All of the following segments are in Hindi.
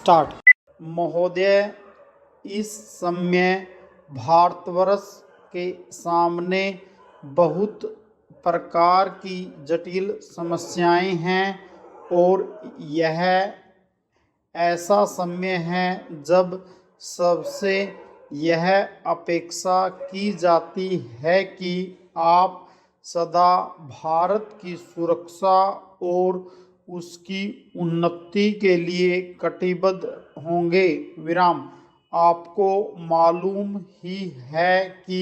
स्टार्ट। महोदय, इस समय भारतवर्ष के सामने बहुत प्रकार की जटिल समस्याएं हैं और यह ऐसा समय है जब सबसे यह अपेक्षा की जाती है कि आप सदा भारत की सुरक्षा और उसकी उन्नति के लिए कटिबद्ध होंगे। आपको मालूम ही है कि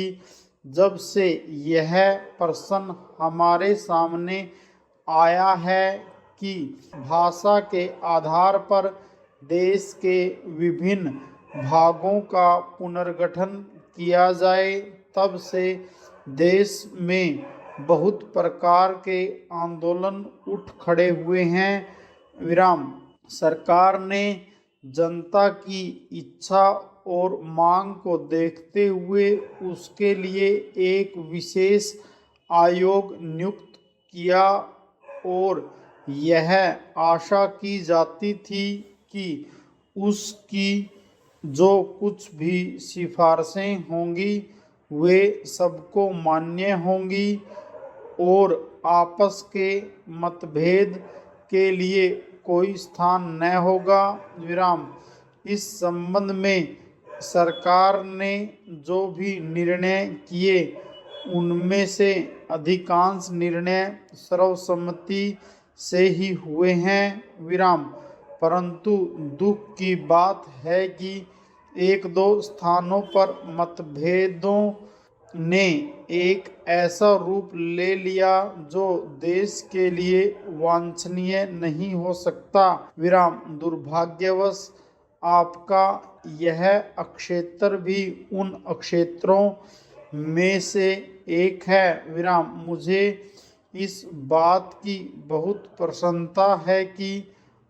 जब से यह प्रश्न हमारे सामने आया है कि भाषा के आधार पर देश के विभिन्न भागों का पुनर्गठन किया जाए, तब से देश में बहुत प्रकार के आंदोलन उठ खड़े हुए हैं। सरकार ने जनता की इच्छा और मांग को देखते हुए उसके लिए एक विशेष आयोग नियुक्त किया और यह आशा की जाती थी कि उसकी जो कुछ भी सिफारिशें होंगी वे सबको मान्य होंगी और आपस के मतभेद के लिए कोई स्थान न होगा। इस संबंध में सरकार ने जो भी निर्णय किए उनमें से अधिकांश निर्णय सर्वसम्मति से ही हुए हैं। परंतु दुख की बात है कि एक दो स्थानों पर मतभेदों ने एक ऐसा रूप ले लिया जो देश के लिए वांछनीय नहीं हो सकता। दुर्भाग्यवश आपका यह क्षेत्र भी उन क्षेत्रों में से एक है। मुझे इस बात की बहुत प्रसन्नता है कि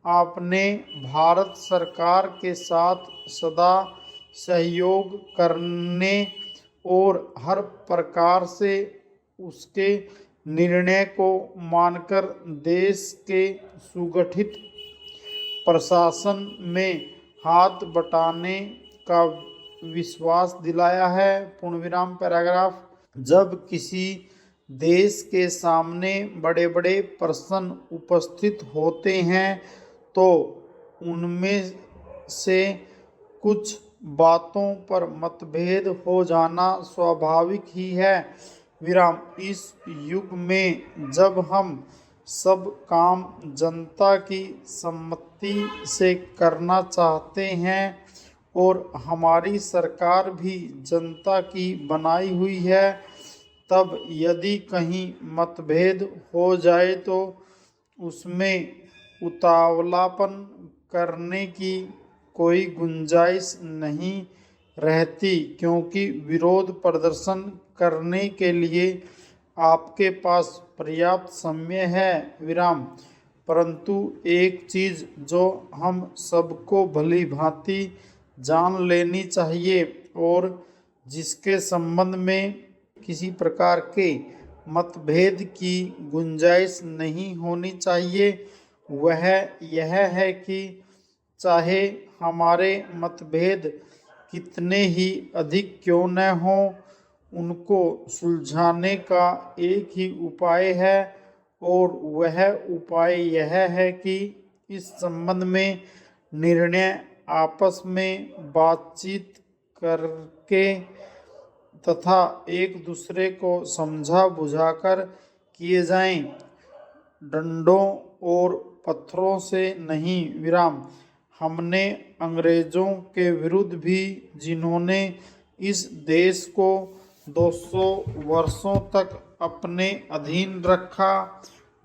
आपने भारत सरकार के साथ सदा सहयोग करने और हर प्रकार से उसके निर्णय को मानकर देश के सुगठित प्रशासन में हाथ बटाने का विश्वास दिलाया है। पैराग्राफ। जब किसी देश के सामने बड़े बड़े प्रश्न उपस्थित होते हैं तो उनमें से कुछ बातों पर मतभेद हो जाना स्वाभाविक ही है। इस युग में जब हम सब काम जनता की सम्मति से करना चाहते हैं और हमारी सरकार भी जनता की बनाई हुई है, तब यदि कहीं मतभेद हो जाए तो उसमें उतावलापन करने की कोई गुंजाइश नहीं रहती, क्योंकि विरोध प्रदर्शन करने के लिए आपके पास पर्याप्त समय है। परंतु एक चीज जो हम सबको भली भांति जान लेनी चाहिए और जिसके संबंध में किसी प्रकार के मतभेद की गुंजाइश नहीं होनी चाहिए, वह यह है कि चाहे हमारे मतभेद कितने ही अधिक क्यों न हों, उनको सुलझाने का एक ही उपाय है और वह उपाय यह है कि इस संबंध में निर्णय आपस में बातचीत करके तथा एक दूसरे को समझा बुझाकर किए जाएं, डंडों और पत्थरों से नहीं। हमने अंग्रेजों के विरुद्ध भी, जिन्होंने इस देश को 200 वर्षों तक अपने अधीन रखा,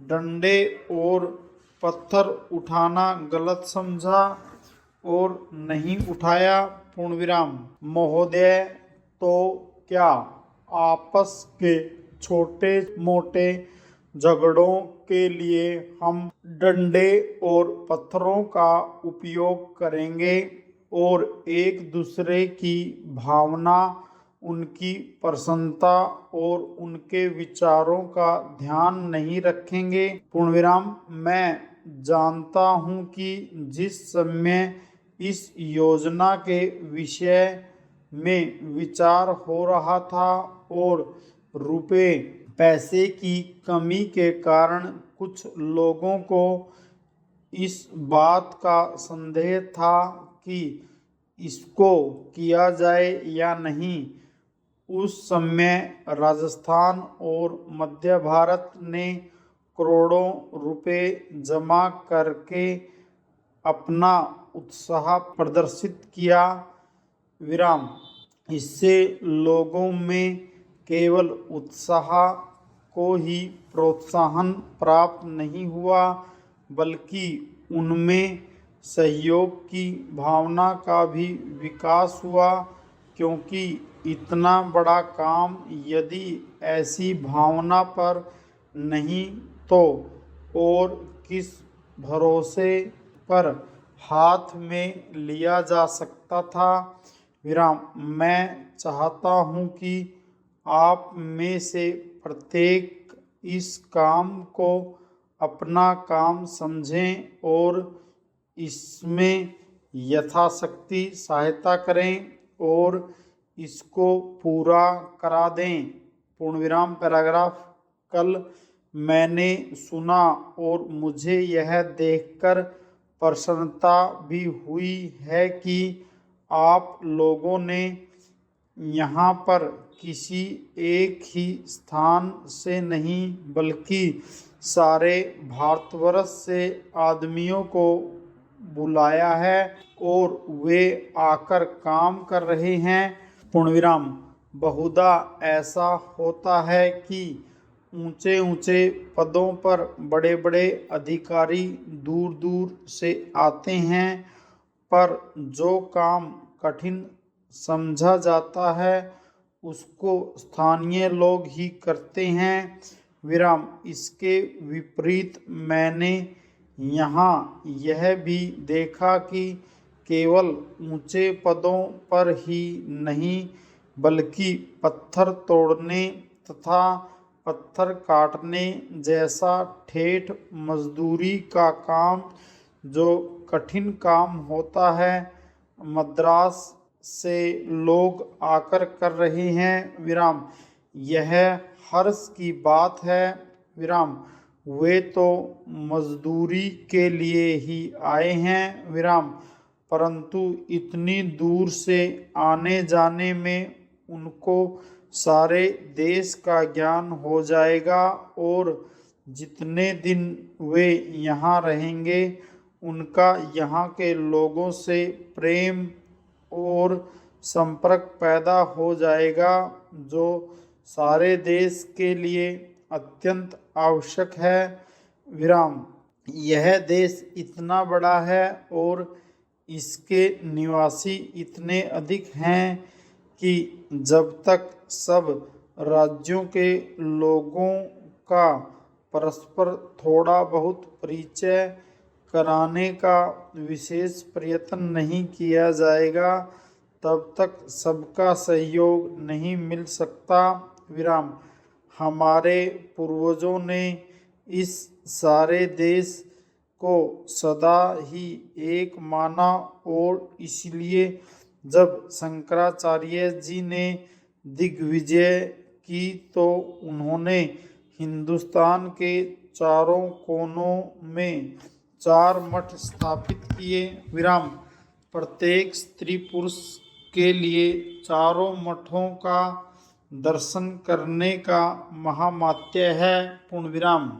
डंडे और पत्थर उठाना गलत समझा और नहीं उठाया। महोदय, तो क्या आपस के छोटे मोटे झगड़ों के लिए हम डंडे और पत्थरों का उपयोग करेंगे और एक दूसरे की भावना, उनकी प्रसन्नता और उनके विचारों का ध्यान नहीं रखेंगे? मैं जानता हूँ कि जिस समय इस योजना के विषय में विचार हो रहा था और रुपए पैसे की कमी के कारण कुछ लोगों को इस बात का संदेह था कि इसको किया जाए या नहीं। उस समय राजस्थान और मध्य भारत ने करोड़ों रुपए जमा करके अपना उत्साह प्रदर्शित किया। विराम इससे लोगों में केवल उत्साह को ही प्रोत्साहन प्राप्त नहीं हुआ, बल्कि उनमें सहयोग की भावना का भी विकास हुआ, क्योंकि इतना बड़ा काम यदि ऐसी भावना पर नहीं तो और किस भरोसे पर हाथ में लिया जा सकता था। विराम मैं चाहता हूँ कि आप में से प्रत्येक इस काम को अपना काम समझें और इसमें यथाशक्ति सहायता करें और इसको पूरा करा दें। पूर्ण विराम पैराग्राफ। कल मैंने सुना और मुझे यह देखकर प्रसन्नता भी हुई है कि आप लोगों ने यहाँ पर किसी एक ही स्थान से नहीं बल्कि सारे भारतवर्ष से आदमियों को बुलाया है और वे आकर काम कर रहे हैं। पूर्ण विराम बहुधा ऐसा होता है कि ऊंचे ऊंचे पदों पर बड़े बड़े अधिकारी दूर दूर से आते हैं, पर जो काम कठिन समझा जाता है उसको स्थानीय लोग ही करते हैं। विराम इसके विपरीत मैंने यहाँ यह भी देखा कि केवल ऊंचे पदों पर ही नहीं बल्कि पत्थर तोड़ने तथा पत्थर काटने जैसा ठेठ मजदूरी का काम, जो कठिन काम होता है, मद्रास से लोग आकर कर रहे हैं। विराम यह हर्ष की बात है। विराम वे तो मजदूरी के लिए ही आए हैं। विराम परंतु इतनी दूर से आने जाने में उनको सारे देश का ज्ञान हो जाएगा और जितने दिन वे यहाँ रहेंगे उनका यहाँ के लोगों से प्रेम और संपर्क पैदा हो जाएगा, जो सारे देश के लिए अत्यंत आवश्यक है। विराम यह देश इतना बड़ा है और इसके निवासी इतने अधिक हैं कि जब तक सब राज्यों के लोगों का परस्पर थोड़ा बहुत परिचय कराने का विशेष प्रयत्न नहीं किया जाएगा, तब तक सबका सहयोग नहीं मिल सकता। विराम हमारे पूर्वजों ने इस सारे देश को सदा ही एक माना और इसलिए जब शंकराचार्य जी ने दिग्विजय की तो उन्होंने हिंदुस्तान के चारों कोनों में 4 मठ स्थापित किए। विराम प्रत्येक स्त्री पुरुष के लिए चारों मठों का दर्शन करने का महामात्य है। पूर्ण विराम।